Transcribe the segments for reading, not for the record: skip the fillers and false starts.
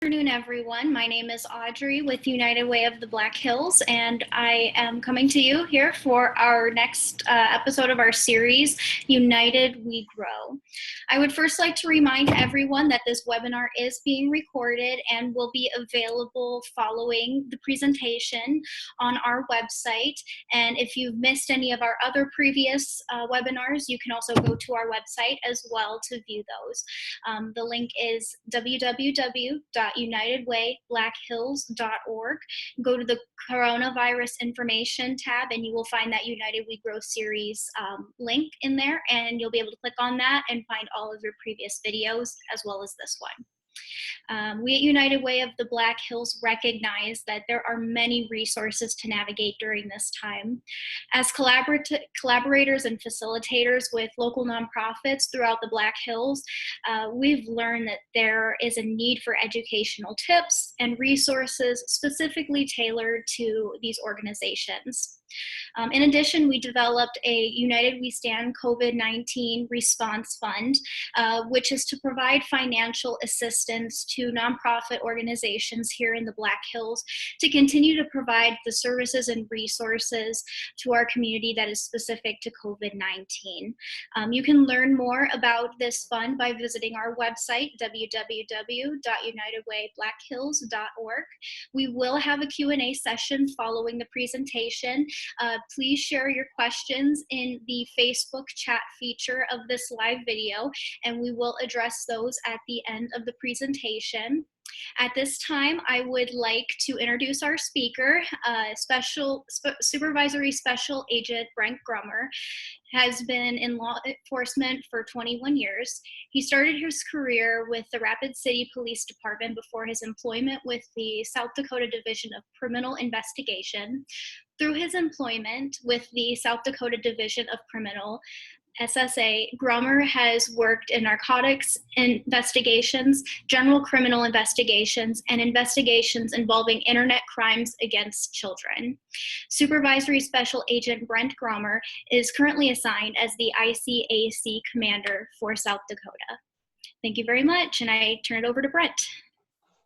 Good afternoon, everyone. My name is Audrey with United Way of the Black Hills, and I am coming to you here for our next episode of our series, United We Grow. I would first like to remind everyone that this webinar is being recorded and will be available following the presentation on our website. And if you've missed any of our other previous webinars, you can also go to our website as well to view those. The link is www.unitedwaybblackhills.org. Go to the coronavirus information tab and you will find that United We Grow series link in there, and you'll be able to click on that and find all of your previous videos as well as this one. We at United Way of the Black Hills recognize that there are many resources to navigate during this time. As collaborators and facilitators with local nonprofits throughout the Black Hills, we've learned that there is a need for educational tips and resources specifically tailored to these organizations. In addition, we developed a United We Stand COVID-19 Response Fund, which is to provide financial assistance to nonprofit organizations here in the Black Hills to continue to provide the services and resources to our community that is specific to COVID-19. You can learn more about this fund by visiting our website, www.unitedwaybblackhills.org. We will have a Q&A session following the presentation. Please share your questions in the Facebook chat feature of this live video, and we will address those at the end of the presentation. At this time, I would like to introduce our speaker, Supervisory Special Agent Brent Gromer. Has been in law enforcement for 21 years. He started his career with the Rapid City Police Department before his employment with the South Dakota Division of Criminal Investigation. Through his employment with the South Dakota Division of Criminal SSA, Gromer has worked in narcotics investigations, general criminal investigations, and investigations involving internet crimes against children. Supervisory Special Agent Brent Gromer is currently assigned as the ICAC Commander for South Dakota. Thank you very much, and I turn it over to Brent.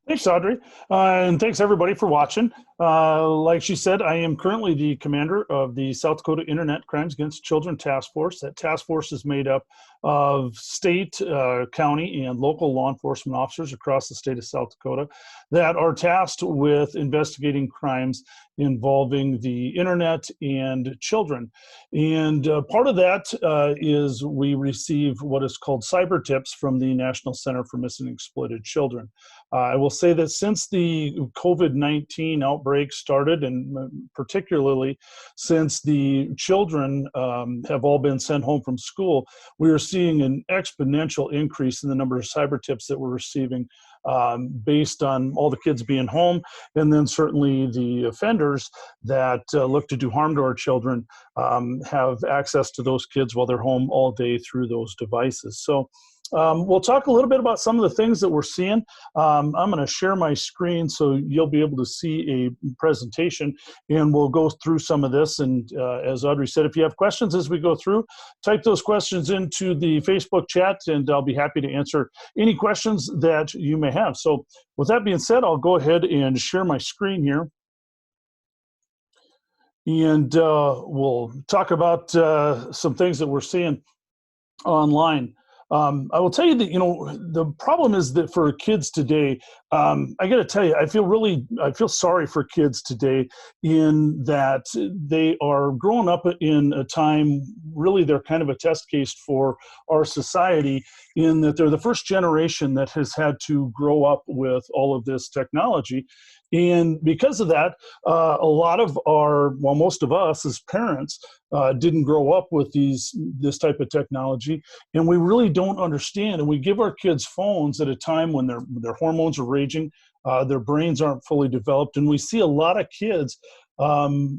Thanks, Audrey, and thanks everybody for watching. Like she said, I am currently the commander of the South Dakota Internet Crimes Against Children Task Force. That task force is made up of state, county, and local law enforcement officers across the state of South Dakota that are tasked with investigating crimes involving the internet and children. And part of that is we receive what is called cyber tips from the National Center for Missing and Exploited Children. I will say that since the COVID-19 outbreak started, and particularly since the children have all been sent home from school, we are seeing an exponential increase in the number of cyber tips that we're receiving based on all the kids being home, and then certainly the offenders that look to do harm to our children have access to those kids while they're home all day through those devices. So we'll talk a little bit about some of the things that we're seeing. I'm going to share my screen so you'll be able to see a presentation, and we'll go through some of this. And as Audrey said, if you have questions as we go through, type those questions into the Facebook chat, and I'll be happy to answer any questions that you may have. So with that being said, I'll go ahead and share my screen here. And we'll talk about some things that we're seeing online. I will tell you that, the problem is that for kids today, I got to tell you, I feel sorry for kids today in that they are growing up in a time, really they're kind of a test case for our society in that they're the first generation that has had to grow up with all of this technology. And because of that, a lot of most of us as parents didn't grow up with this type of technology, and we really don't understand. And we give our kids phones at a time when their hormones are raging, their brains aren't fully developed, and we see a lot of kids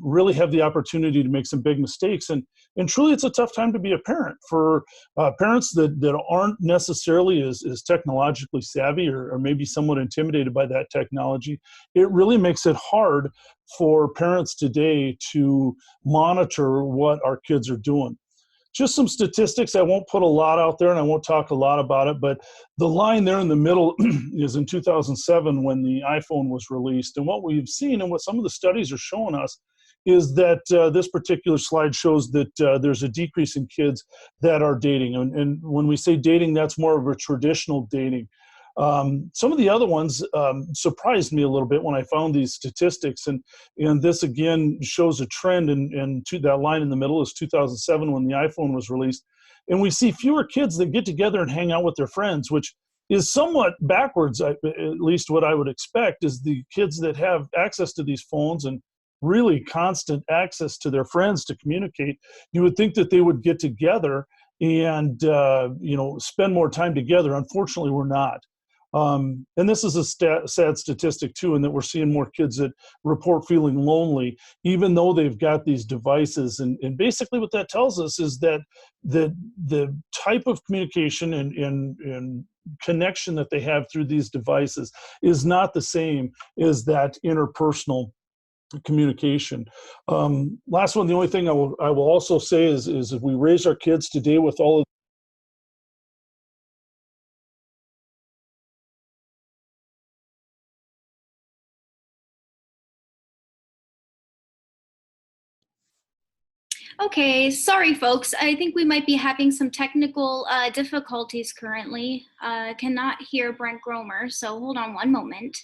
really have the opportunity to make some big mistakes. And truly, it's a tough time to be a parent. For parents that aren't necessarily as technologically savvy or maybe somewhat intimidated by that technology, it really makes it hard for parents today to monitor what our kids are doing. just some statistics. I won't put a lot out there and I won't talk a lot about it, but the line there in the middle is in 2007 when the iPhone was released. And what we've seen and what some of the studies are showing us is that this particular slide shows that there's a decrease in kids that are dating. And when we say dating, that's more of a traditional dating. Some of the other ones surprised me a little bit when I found these statistics, and this again shows a trend. And that line in the middle is 2007 when the iPhone was released, and we see fewer kids that get together and hang out with their friends, which is somewhat backwards. At least what I would expect is the kids that have access to these phones and really constant access to their friends to communicate. You would think that they would get together and spend more time together. Unfortunately, we're not. And this is a sad statistic too, in that we're seeing more kids that report feeling lonely, even though they've got these devices. And basically what that tells us is that the type of communication and connection that they have through these devices is not the same as that interpersonal communication. Last one, the only thing I will also say is if we raise our kids today with all of Okay, sorry folks. I think we might be having some technical difficulties currently. Cannot hear Brent Gromer, so hold on one moment.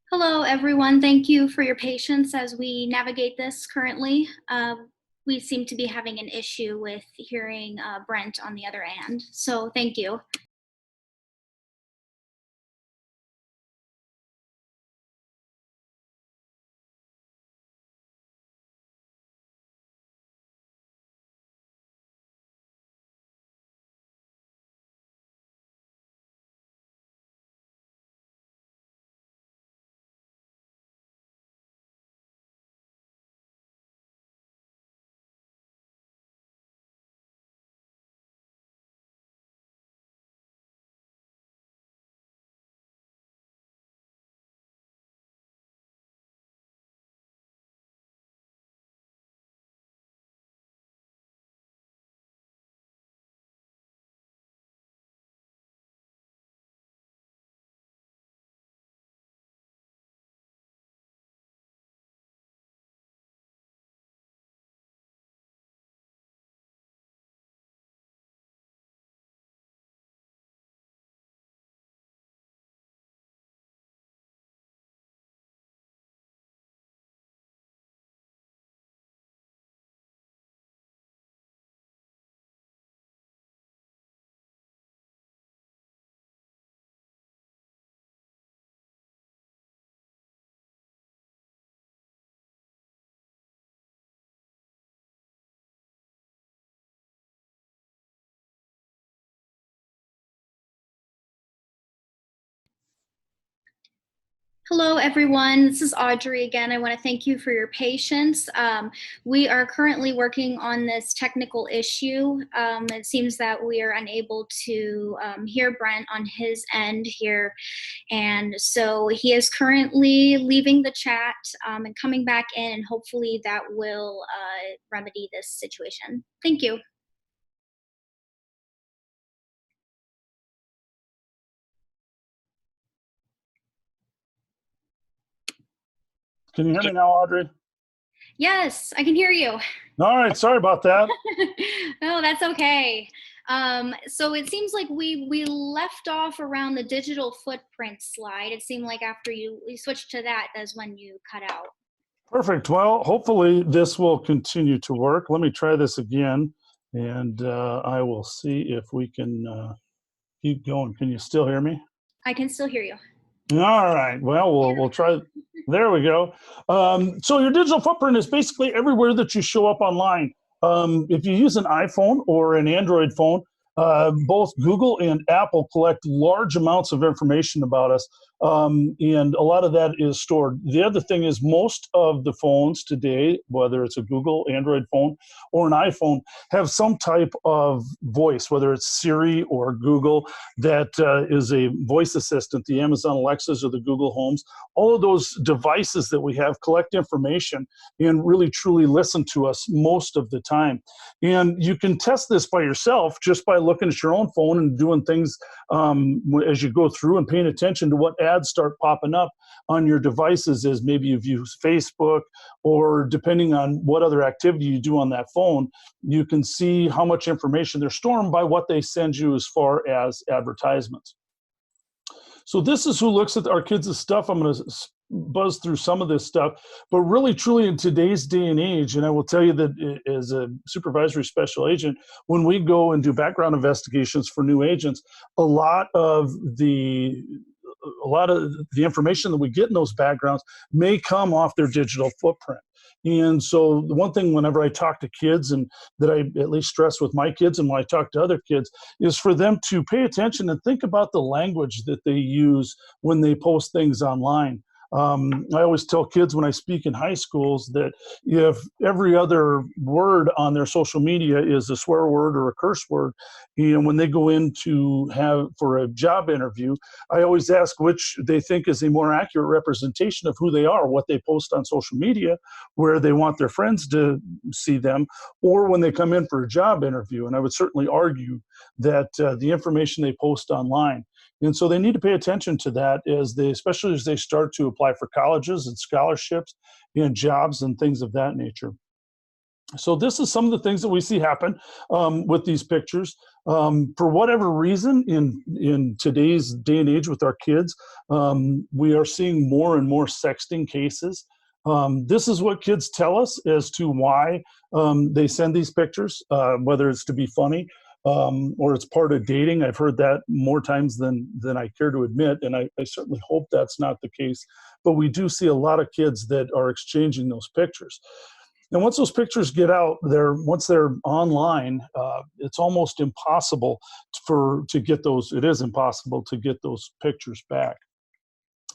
Hello, everyone. Thank you for your patience as we navigate this currently. We seem to be having an issue with hearing Brent on the other end, so thank you. Hello, everyone. This is Audrey again. I want to thank you for your patience. We are currently working on this technical issue. It seems that we are unable to hear Brent on his end here. And so he is currently leaving the chat and coming back in, and hopefully that will remedy this situation. Thank you. Can you hear me now, Audrey? Yes, I can hear you. All right, sorry about that. No, that's okay. So it seems like we left off around the digital footprint slide. It seemed like after you switched to that, that's when you cut out. Perfect. Well, hopefully this will continue to work. Let me try this again, and I will see if we can keep going. Can you still hear me? I can still hear you. All right. Well, we'll try. There we go. So your digital footprint is basically everywhere that you show up online. If you use an iPhone or an Android phone, both Google and Apple collect large amounts of information about us, and a lot of that is stored. The other thing is most of the phones today, whether it's a Google Android phone or an iPhone, have some type of voice, whether it's Siri or Google, that is a voice assistant, the Amazon Alexas or the Google Homes. All of those devices that we have collect information and really truly listen to us most of the time. And you can test this by yourself just by looking at your own phone and doing things as you go through and paying attention to what ads start popping up on your devices as maybe you've used Facebook, or depending on what other activity you do on that phone, you can see how much information they're storing by what they send you as far as advertisements. So this is who looks at our kids' stuff. I'm going to buzz through some of this stuff, but really truly in today's day and age, and I will tell you that as a supervisory special agent, when we go and do background investigations for new agents, a lot of the information that we get in those backgrounds may come off their digital footprint. And so the one thing whenever I talk to kids, and that I at least stress with my kids and when I talk to other kids, is for them to pay attention and think about the language that they use when they post things online. I always tell kids when I speak in high schools that if every other word on their social media is a swear word or a curse word, when they go in to have for a job interview, I always ask which they think is a more accurate representation of who they are, what they post on social media, where they want their friends to see them, or when they come in for a job interview. And I would certainly argue that the information they post online. And so they need to pay attention to that especially as they start to apply for colleges and scholarships and jobs and things of that nature. So this is some of the things that we see happen with these pictures. For whatever reason, in today's day and age with our kids, we are seeing more and more sexting cases. This is what kids tell us as to why they send these pictures, whether it's to be funny, or it's part of dating. I've heard that more times than I care to admit, and I certainly hope that's not the case. But we do see a lot of kids that are exchanging those pictures. And once those pictures get out there, once they're online, it's almost impossible to get those. It is impossible to get those pictures back.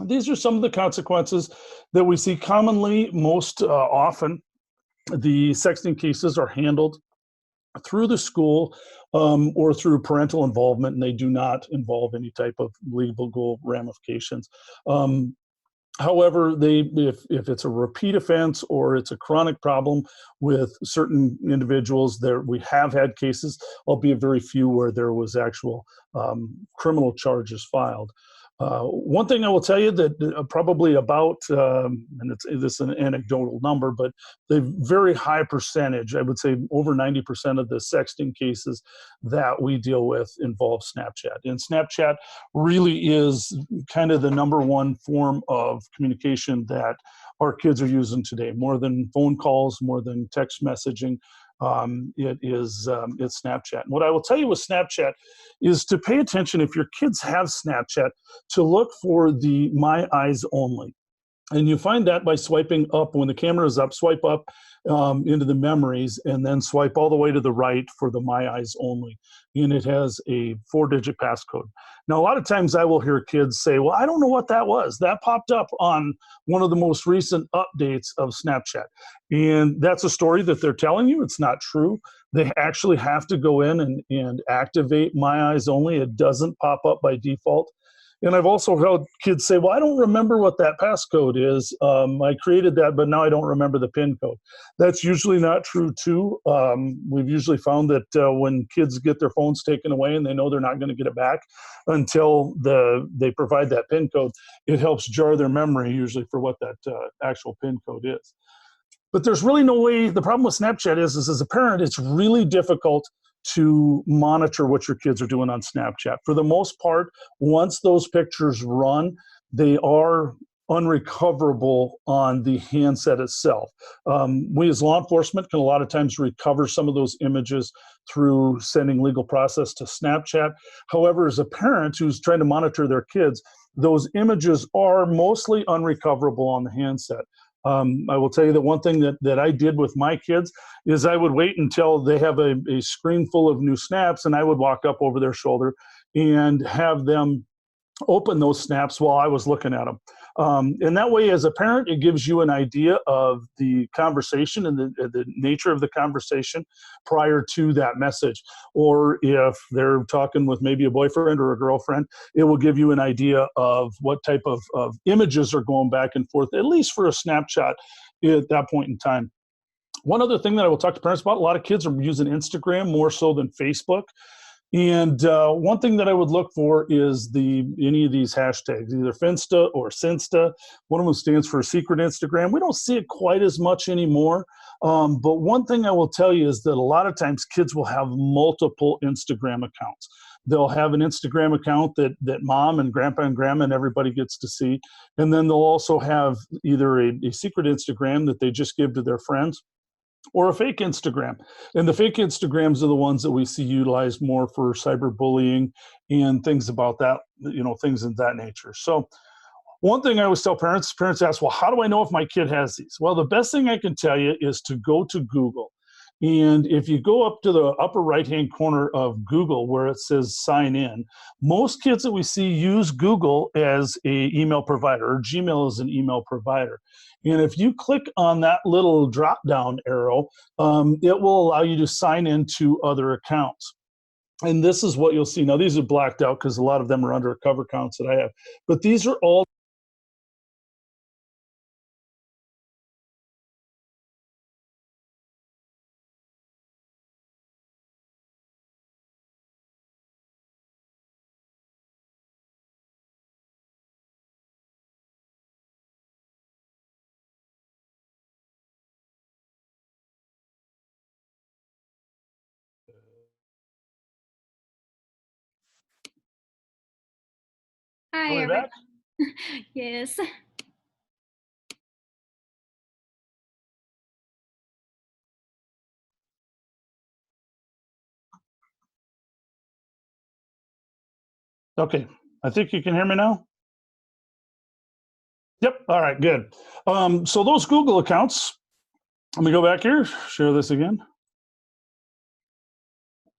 These are some of the consequences that we see commonly. Most often, the sexting cases are handled through the school or through parental involvement, and they do not involve any type of legal ramifications. However, if it's a repeat offense or it's a chronic problem with certain individuals, we have had cases, albeit very few, where there was actual criminal charges filed. One thing I will tell you that probably about, and this is an anecdotal number, but the very high percentage, I would say over 90% of the sexting cases that we deal with involve Snapchat. And Snapchat really is kind of the number one form of communication that our kids are using today, more than phone calls, more than text messaging. It's Snapchat. And what I will tell you with Snapchat is to pay attention if your kids have Snapchat, to look for the My Eyes Only. And you find that by swiping up. When the camera is up, swipe up into the memories, and then swipe all the way to the right for the My Eyes Only. And it has a 4-digit passcode. Now, a lot of times I will hear kids say, well, I don't know what that was. That popped up on one of the most recent updates of Snapchat. And that's a story that they're telling you. It's not true. They actually have to go in and activate My Eyes Only. It doesn't pop up by default. And I've also heard kids say, well, I don't remember what that passcode is. I created that, but now I don't remember the PIN code. That's usually not true, too. We've usually found that when kids get their phones taken away and they know they're not going to get it back until they provide that PIN code, it helps jar their memory usually for what that actual PIN code is. But there's really no way. The problem with Snapchat is as a parent, it's really difficult to monitor what your kids are doing on Snapchat. For the most part, once those pictures run, they are unrecoverable on the handset itself. We as law enforcement can a lot of times recover some of those images through sending legal process to Snapchat. However, as a parent who's trying to monitor their kids, those images are mostly unrecoverable on the handset. I will tell you that one thing that I did with my kids is I would wait until they have a screen full of new snaps, and I would walk up over their shoulder and have them open those snaps while I was looking at them. And that way, as a parent, it gives you an idea of the conversation and the nature of the conversation prior to that message. Or if they're talking with maybe a boyfriend or a girlfriend, it will give you an idea of what type of images are going back and forth, at least for a snapshot at that point in time. One other thing that I will talk to parents about, a lot of kids are using Instagram more so than Facebook. And one thing that I would look for is any of these hashtags, either Finsta or Sinsta. One of them stands for Secret Instagram. We don't see it quite as much anymore. But one thing I will tell you is that a lot of times kids will have multiple Instagram accounts. They'll have an Instagram account that mom and grandpa and grandma and everybody gets to see. And then they'll also have either a secret Instagram that they just give to their friends, or a fake Instagram. And the fake Instagrams are the ones that we see utilized more for cyberbullying and things about that, things of that nature. So one thing I always tell parents ask, well, how do I know if my kid has these? Well, the best thing I can tell you is to go to Google. And if you go up to the upper right-hand corner of Google where it says sign in, most kids that we see use Google as an email provider, or Gmail as an email provider. And if you click on that little drop-down arrow, it will allow you to sign into other accounts. And this is what you'll see. Now, these are blacked out because a lot of them are undercover accounts that I have. But these are all Hi, way everyone. back. Yes. Okay, I think you can hear me now. Yep, all right, good. So those Google accounts, let me go back here, share this again.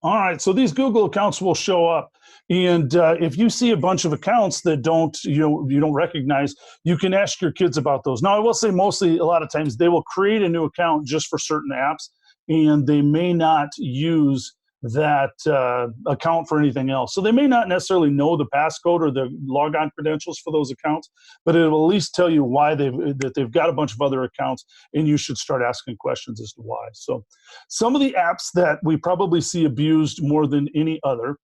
All right, so these Google accounts will show up, and if you see a bunch of accounts that you don't recognize, you can ask your kids about those. Now, I will say mostly, a lot of times, they will create a new account just for certain apps, and they may not use that account for anything else. So they may not necessarily know the passcode or the logon credentials for those accounts, but it will at least tell you why they've got a bunch of other accounts, and you should start asking questions as to why. So some of the apps that we probably see abused more than any other,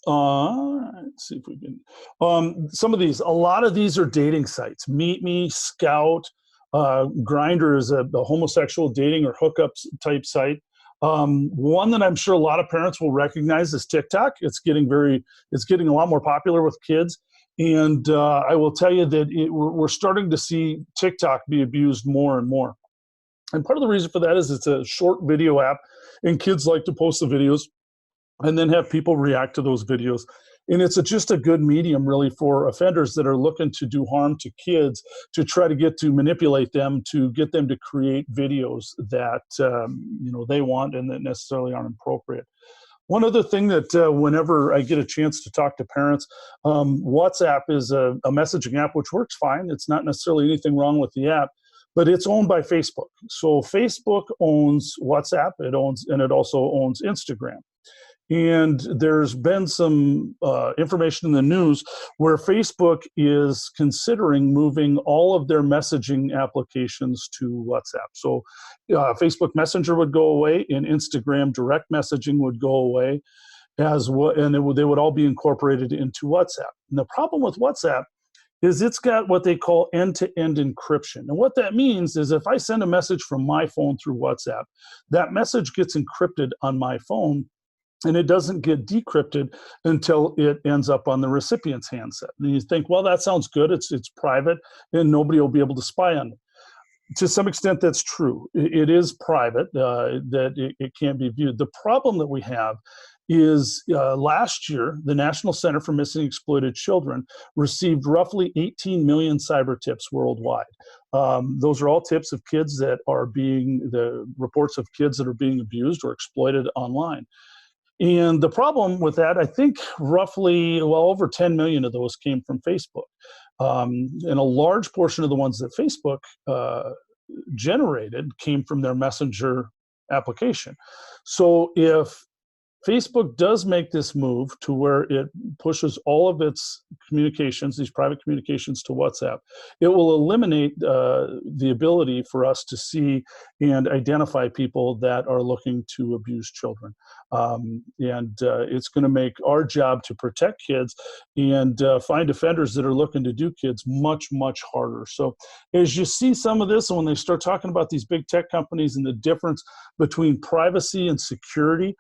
let's see if we can, some of these, a lot of these are dating sites. Meet Me, Scout, Grindr is a homosexual dating or hookups type site. One that I'm sure a lot of parents will recognize is TikTok. It's getting a lot more popular with kids. And I will tell you that we're starting to see TikTok be abused more and more. And part of the reason for that is it's a short video app, and kids like to post the videos and then have people react to those videos. And it's just a good medium really for offenders that are looking to do harm to kids, to try to get to manipulate them, to get them to create videos that they want and that necessarily aren't appropriate. One other thing that whenever I get a chance to talk to parents, WhatsApp is a messaging app which works fine. It's not necessarily anything wrong with the app, but it's owned by Facebook. So Facebook owns WhatsApp, and it also owns Instagram. And there's been some information in the news where Facebook is considering moving all of their messaging applications to WhatsApp. So Facebook Messenger would go away, and Instagram direct messaging would go away as well, and they would all be incorporated into WhatsApp. And the problem with WhatsApp is it's got what they call end-to-end encryption. And what that means is if I send a message from my phone through WhatsApp, that message gets encrypted on my phone, and it doesn't get decrypted until it ends up on the recipient's handset. And you think, well, that sounds good. It's private, and nobody will be able to spy on it. To some extent, that's true. It is private, that it can't be viewed. The problem that we have is last year, the National Center for Missing and Exploited Children received roughly 18 million cyber tips worldwide. Those are all tips of kids that are the reports of kids that are being abused or exploited online. And the problem with that, I think roughly, over 10 million of those came from Facebook. And a large portion of the ones that Facebook generated came from their Messenger application. So if Facebook does make this move to where it pushes all of its communications, these private communications, to WhatsApp, it will eliminate the ability for us to see and identify people that are looking to abuse children. It's going to make our job to protect kids and find offenders that are looking to do kids much, much harder. So as you see some of this, and when they start talking about these big tech companies and the difference between privacy and security,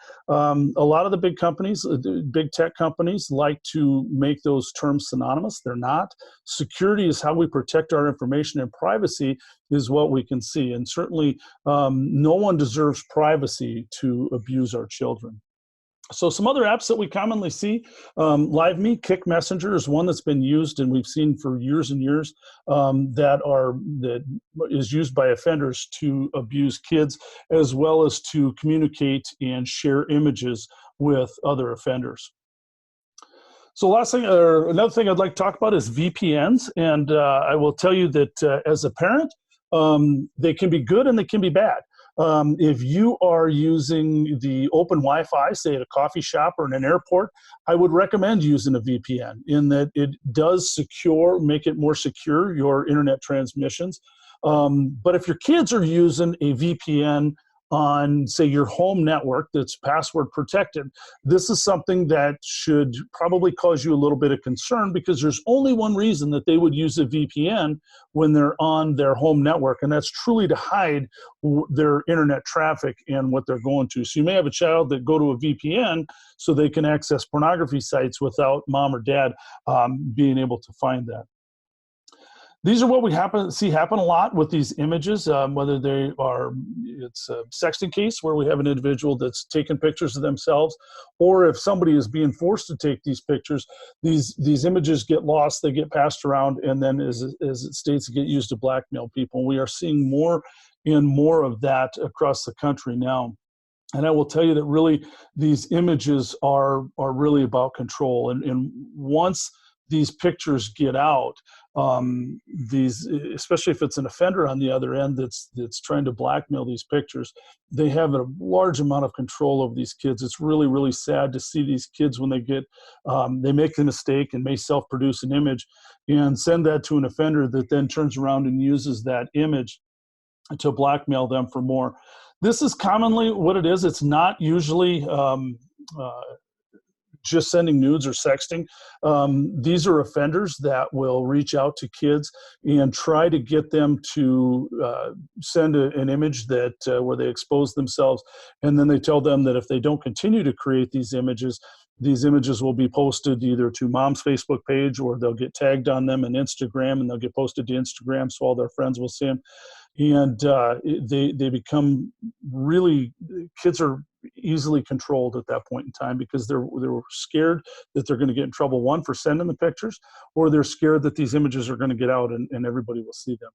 a lot of the big companies, the big tech companies, like to make those terms synonymous. They're not. Security is how we protect our information, and privacy is what we can see. And certainly, no one deserves privacy to abuse our children. So some other apps that we commonly see, LiveMe, Kick Messenger is one that's been used, and we've seen for years and years, that is used by offenders to abuse kids, as well as to communicate and share images with other offenders. So another thing I'd like to talk about is VPNs, and I will tell you that as a parent, they can be good and they can be bad. If you are using the open Wi-Fi, say at a coffee shop or in an airport, I would recommend using a VPN in that it does make it more secure, your internet transmissions. But if your kids are using a VPN on, say, your home network that's password protected, this is something that should probably cause you a little bit of concern, because there's only one reason that they would use a VPN when they're on their home network, and that's truly to hide their internet traffic and what they're going to. So you may have a child that go to a VPN so they can access pornography sites without mom or dad being able to find that. These are what we see happen a lot with these images, whether it's a sexting case where we have an individual that's taking pictures of themselves, or if somebody is being forced to take these pictures, these images get lost, they get passed around, and then as it states, they get used to blackmail people. We are seeing more and more of that across the country now. And I will tell you that really these images are really about control. And once these pictures get out, especially if it's an offender on the other end that's trying to blackmail these pictures, they have a large amount of control over these kids. It's really, really sad to see these kids when they make a mistake and may self-produce an image and send that to an offender that then turns around and uses that image to blackmail them for more. This is commonly what it is. It's not usually just sending nudes or sexting. These are offenders that will reach out to kids and try to get them to send an image that where they expose themselves, and then they tell them that if they don't continue to create these images will be posted either to mom's Facebook page, or they'll get tagged on them in Instagram, and they'll get posted to Instagram so all their friends will see them. And they become really, kids are easily controlled at that point in time, because they were scared that they're going to get in trouble, one, for sending the pictures, or they're scared that these images are going to get out and everybody will see them.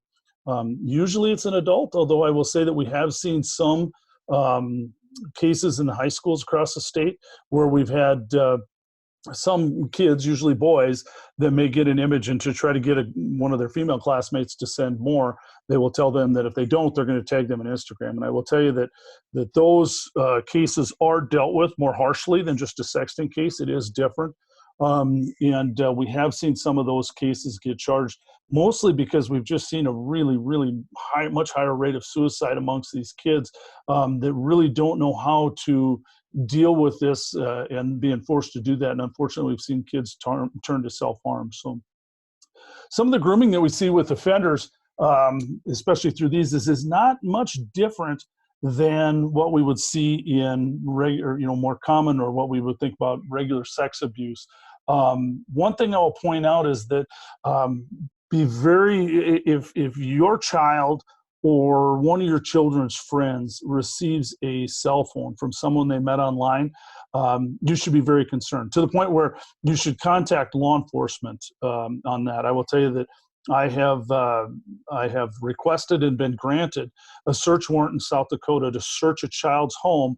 Usually it's an adult, although I will say that we have seen some cases in the high schools across the state where we've had some kids, usually boys, that may get an image, and to try to get one of their female classmates to send more, they will tell them that if they don't, they're going to tag them on Instagram. And I will tell you that those cases are dealt with more harshly than just a sexting case. It is different. We have seen some of those cases get charged, mostly because we've just seen a really, really much higher rate of suicide amongst these kids that really don't know how to deal with this and being forced to do that. And unfortunately, we've seen kids turn to self-harm. So some of the grooming that we see with offenders, especially through these, is not much different than what we would see in regular, more common, or what we would think about regular sex abuse. One thing I will point out is that if your child or one of your children's friends receives a cell phone from someone they met online, you should be very concerned, to the point where you should contact law enforcement on that. I will tell you that I have requested and been granted a search warrant in South Dakota to search a child's home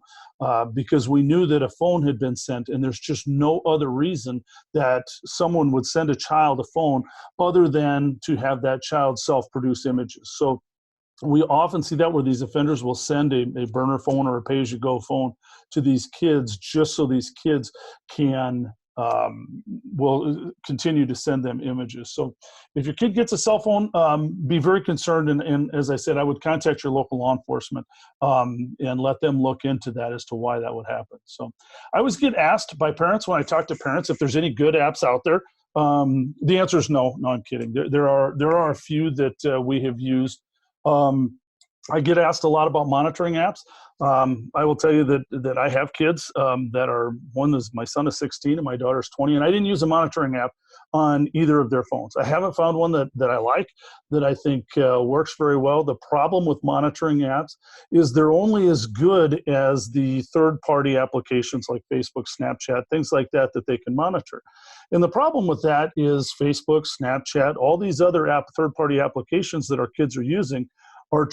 because we knew that a phone had been sent, and there's just no other reason that someone would send a child a phone other than to have that child self-produce images. So we often see that, where these offenders will send a burner phone or a pay-as-you-go phone to these kids, just so these kids will continue to send them images. So if your kid gets a cell phone, be very concerned. And as I said, I would contact your local law enforcement and let them look into that as to why that would happen. So I always get asked by parents, when I talk to parents, if there's any good apps out there. The answer is no. No, I'm kidding. There are a few that we have used. I get asked a lot about monitoring apps. I will tell you that I have kids that are, my son is 16 and my daughter's 20, and I didn't use a monitoring app on either of their phones. I haven't found one that I like, that I think works very well. The problem with monitoring apps is they're only as good as the third-party applications like Facebook, Snapchat, things like that they can monitor. And the problem with that is Facebook, Snapchat, all these other third-party applications that our kids are using are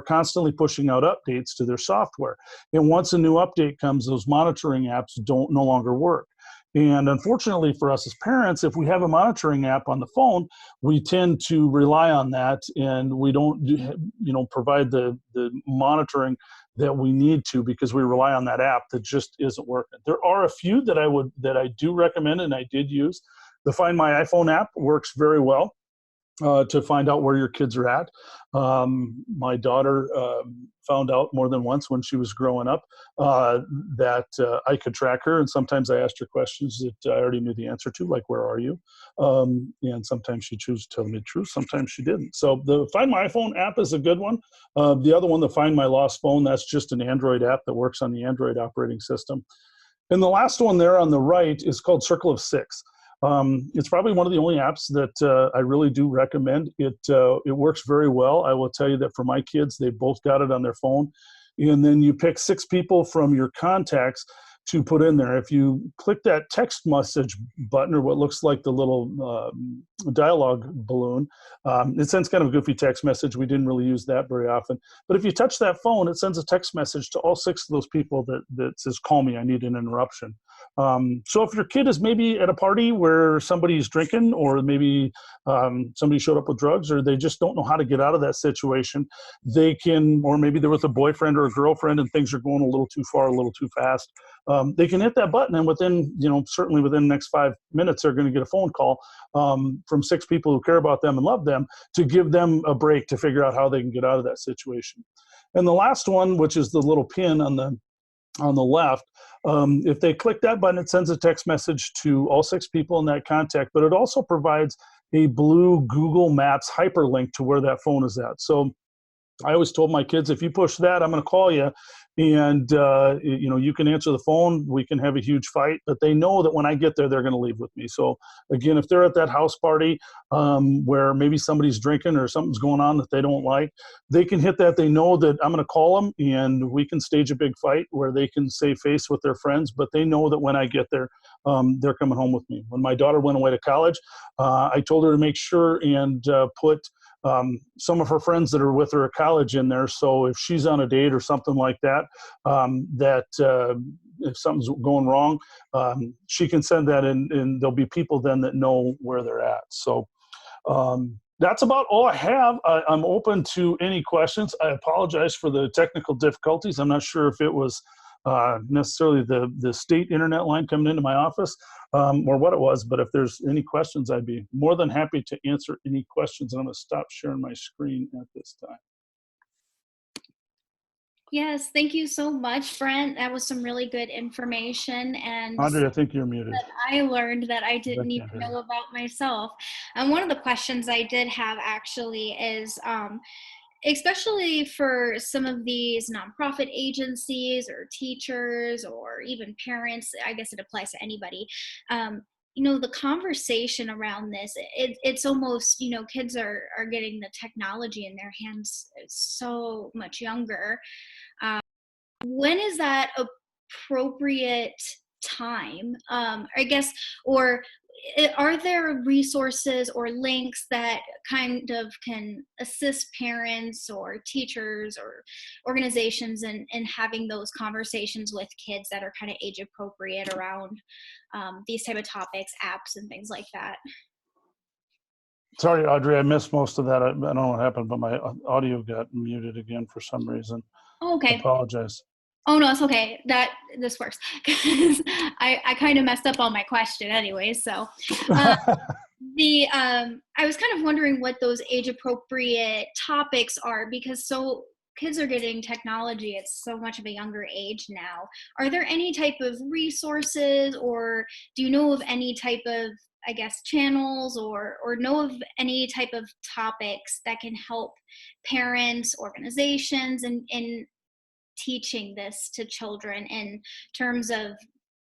constantly pushing out updates to their software. And once a new update comes, those monitoring apps no longer work. And unfortunately for us as parents, if we have a monitoring app on the phone, we tend to rely on that, and we don't provide the monitoring that we need to, because we rely on that app that just isn't working. There are a few that I do recommend, and I did use. The Find My iPhone app works very well to find out where your kids are at. My daughter found out more than once when she was growing up that I could track her, and sometimes I asked her questions that I already knew the answer to, like, where are you? And sometimes she chose to tell me the truth, sometimes she didn't. So the Find My iPhone app is a good one. The other one, the Find My Lost Phone, that's just an Android app that works on the Android operating system. And the last one there on the right is called Circle of Six. It's probably one of the only apps that I really do recommend. It works very well. I will tell you that for my kids, they both got it on their phone. And then you pick 6 people from your contacts to put in there. If you click that text message button, or what looks like the little dialogue balloon, it sends kind of a goofy text message. We didn't really use that very often. But if you touch that phone, it sends a text message to all 6 of those people that says, call me, I need an interruption. So if your kid is maybe at a party where somebody's drinking, or maybe somebody showed up with drugs, or they just don't know how to get out of that situation, they can, or maybe they're with a boyfriend or a girlfriend and things are going a little too far, a little too fast, they can hit that button, and certainly within the next 5 minutes, they're going to get a phone call from 6 people who care about them and love them, to give them a break to figure out how they can get out of that situation. And the last one, which is the little pin on the left, if they click that button, it sends a text message to all 6 people in that contact, but it also provides a blue Google Maps hyperlink to where that phone is at. So I always told my kids, if you push that, I'm going to call you, and you can answer the phone, we can have a huge fight, but they know that when I get there, they're going to leave with me. So again, if they're at that house party where maybe somebody's drinking or something's going on that they don't like, they can hit that. They know that I'm going to call them and we can stage a big fight where they can save face with their friends, but they know that when I get there, they're coming home with me. When my daughter went away to college, I told her to make sure and put some of her friends that are with her at college in there. So if she's on a date or something like that, if something's going wrong, she can send that in, and there'll be people then that know where they're at. So that's about all I have. I'm open to any questions. I apologize for the technical difficulties. I'm not sure if it was necessarily the state internet line coming into my office or what it was, but if there's any questions, I'd be more than happy to answer any questions. And I'm going to stop sharing my screen at this time. Yes, thank you so much, Brent. That was some really good information, and Audrey, I think you're muted. that I learned that I didn't I even can't hear know you. about myself. And one of the questions I did have actually is, especially for some of these nonprofit agencies or teachers or even parents, I guess it applies to anybody. The conversation around this, it's almost, kids are getting the technology in their hands so much younger. When is that appropriate time, I guess, or are there resources or links that kind of can assist parents or teachers or organizations in having those conversations with kids that are kind of age appropriate around these type of topics, apps and things like that? Sorry, Audrey, I missed most of that. I don't know what happened, but my audio got muted again for some reason. Oh, I okay. apologize. Oh no, it's okay. This works because I kind of messed up on my question anyway. So I was kind of wondering what those age appropriate topics are, because so kids are getting technology at so much of a younger age now. Are there any type of resources, or do you know of any type of, I guess, channels or know of any type of topics that can help parents, organizations, and teaching this to children in terms of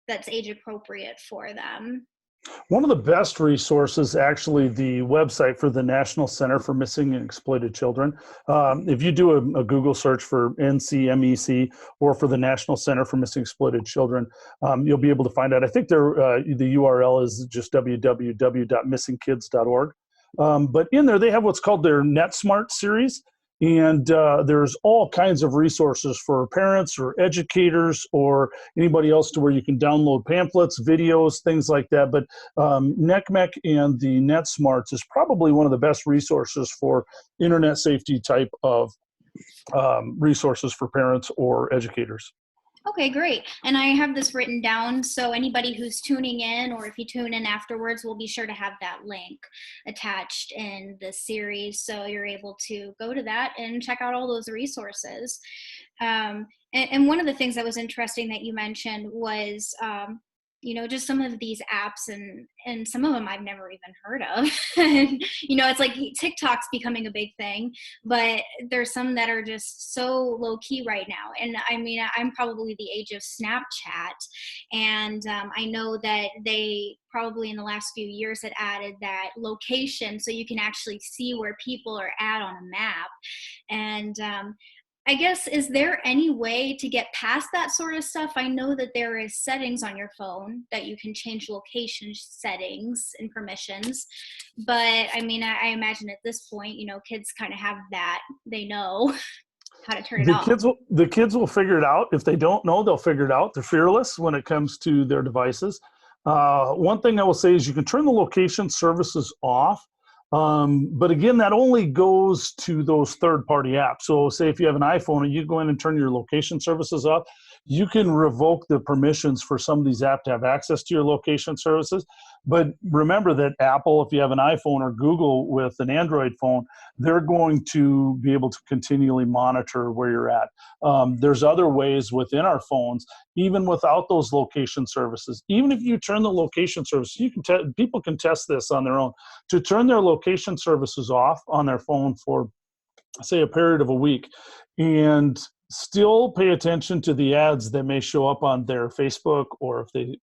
that's age appropriate for them? One of the best resources, actually, the website for the National Center for Missing and Exploited Children. If you do a Google search for NCMEC or for the National Center for Missing and Exploited Children, you'll be able to find out. I think the URL is just www.missingkids.org. But in there, they have what's called their NetSmart series. And there's all kinds of resources for parents or educators or anybody else to where you can download pamphlets, videos, things like that. But NECMEC and the NetSmarts is probably one of the best resources for internet safety type of resources for parents or educators. Okay, great. And I have this written down, so anybody who's tuning in, or if you tune in afterwards, we'll be sure to have that link attached in the series, so you're able to go to that and check out all those resources. And one of the things that was interesting that you mentioned was, just some of these apps, and some of them I've never even heard of. And, it's like TikTok's becoming a big thing, but there's some that are just so low key right now. And I mean, I'm probably the age of Snapchat, and I know that they probably in the last few years had added that location, so you can actually see where people are at on a map. And I guess, is there any way to get past that sort of stuff? I know that there is settings on your phone that you can change location settings and permissions, but I mean, I imagine at this point, kids kind of have that. They know how to turn it off. The kids will figure it out. If they don't know, they'll figure it out. They're fearless when it comes to their devices. One thing I will say is you can turn the location services off. But again, that only goes to those third-party apps. So say if you have an iPhone and you go in and turn your location services off, you can revoke the permissions for some of these apps to have access to your location services. But remember that Apple, if you have an iPhone, or Google with an Android phone, they're going to be able to continually monitor where you're at. There's other ways within our phones, even without those location services. Even if you turn the location service, people can test this on their own. To turn their location services off on their phone for, say, a period of a week, and still pay attention to the ads that may show up on their Facebook, or if they,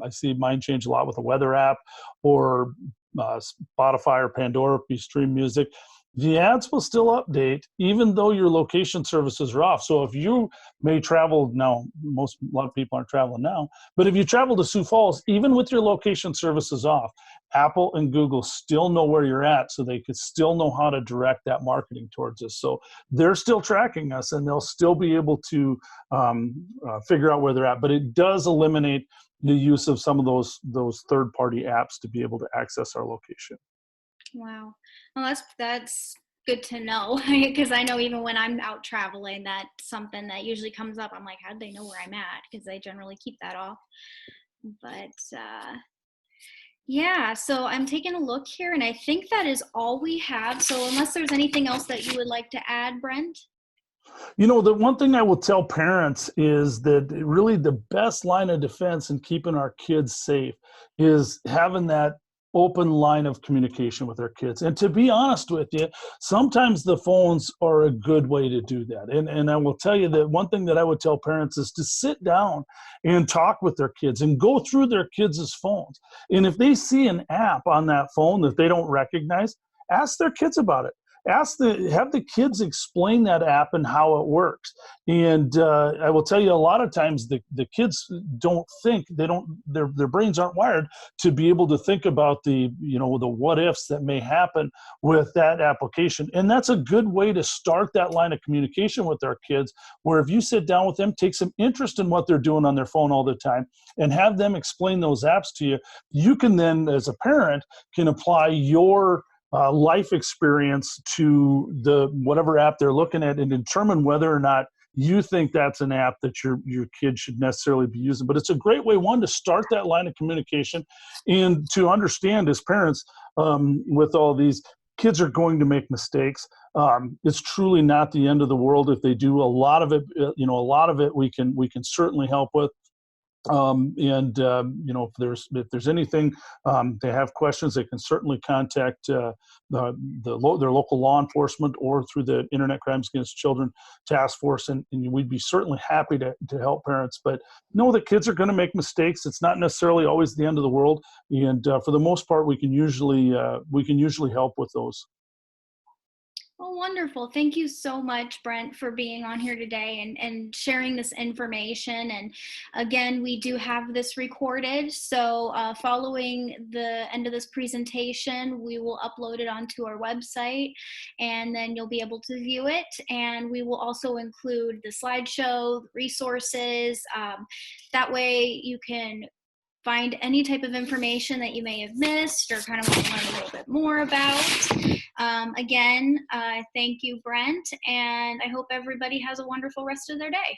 I see mine change a lot with the weather app, or Spotify or Pandora if you stream music. The ads will still update even though your location services are off. So if you may travel now, a lot of people aren't traveling now, but if you travel to Sioux Falls, even with your location services off, Apple and Google still know where you're at, so they could still know how to direct that marketing towards us. So they're still tracking us, and they'll still be able to figure out where they're at. But it does eliminate the use of some of those third-party apps to be able to access our location. Wow. Well, that's good to know, because I know even when I'm out traveling, that's something that usually comes up. I'm like, how do they know where I'm at? Because they generally keep that off. But yeah, so I'm taking a look here, and I think that is all we have. So unless there's anything else that you would like to add, Brent? The one thing I will tell parents is that really the best line of defense in keeping our kids safe is having that open line of communication with our kids. And to be honest with you, sometimes the phones are a good way to do that. And I will tell you that one thing that I would tell parents is to sit down and talk with their kids and go through their kids' phones. And if they see an app on that phone that they don't recognize, ask their kids about it. Have the kids explain that app and how it works. And I will tell you, a lot of times the kids don't think, their brains aren't wired to be able to think about the what ifs that may happen with that application. And that's a good way to start that line of communication with our kids, where if you sit down with them, take some interest in what they're doing on their phone all the time, and have them explain those apps to you, you can then, as a parent, can apply your life experience to the whatever app they're looking at, and determine whether or not you think that's an app that your kid should necessarily be using. But it's a great way, one, to start that line of communication, and to understand as parents, with all these kids are going to make mistakes. It's truly not the end of the world if they do. A lot of it we can certainly help with. If there's anything, they have questions, they can certainly contact their local law enforcement, or through the Internet Crimes Against Children Task Force, and we'd be certainly happy to help parents. But know that kids are going to make mistakes. It's not necessarily always the end of the world, and for the most part, we can usually help with those. Oh, wonderful. Thank you so much, Brent, for being on here today and sharing this information. And again, we do have this recorded. So following the end of this presentation, we will upload it onto our website, and then you'll be able to view it. And we will also include the slideshow, resources. That way you can find any type of information that you may have missed or kind of want to learn a little bit more about. Again, thank you, Brent, and I hope everybody has a wonderful rest of their day.